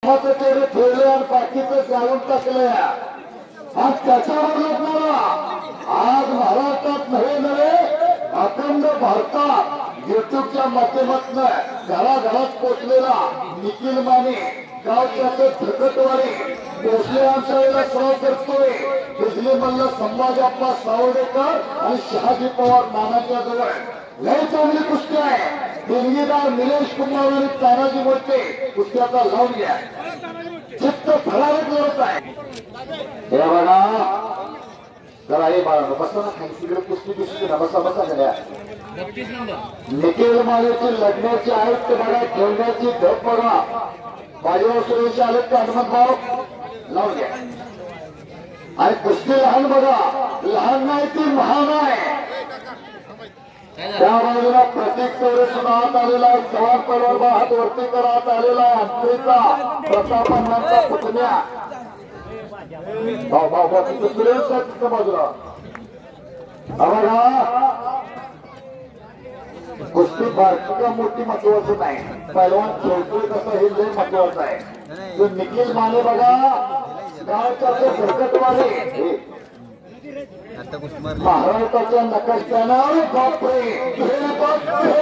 तेवढे ठेवले आणि बाकीचं जाळून टाकले। आज त्याच्यावर लग्नाला आज महाराष्ट्रात नव्हे अखंड भारतात युट्यूबच्या माध्यमातून घराघरात पोचलेला निखिल माने गावच्या धकटवाडी भोसले आमच्याला सराव करतोय। बिजली मल्ल संभाजीप्पा सावडेकर आणि शहाजी पवार नानाच्या जवळ लय चांगली कुस्ती आहे। दिल्लीदार निलेश कुमार आणि तानाजी मोठे कुस्त्याचा लावून घ्या। चित्त फरारक लढत आहे। हे बघा जरा हे बाळा बसा ना खाली तिकडे कुस्ती दिसते ना बसा बसा गड्या। निखिल मानेची लढण्याची आहेत बघा ठेवण्याची धप बघा। बाजीराव सुरेश आले का हनुमंत भाऊ लावून घ्या। आणि कुस्ती लहान बघा लहान नाही ती महान आहे। त्या बाजूला प्रतीक चौरे सुद्धा हात आलेला आहे। जवान पलवार हात वरती करत आलेला आहे। अंतरीचा प्रतापांचा पुतण्या भाऊ भाऊ तिथं सुरेश तिथं बाजूला बघा। कुस्ती बारकी मोठी महत्वाचं नाही पहिलवान खेळतोय कसं हे लय महत्वाचं आहे। जो निखिल माने बघा गावच्या धकटवाडी महाराष्ट्राच्या नकाशानं बापरे गणपती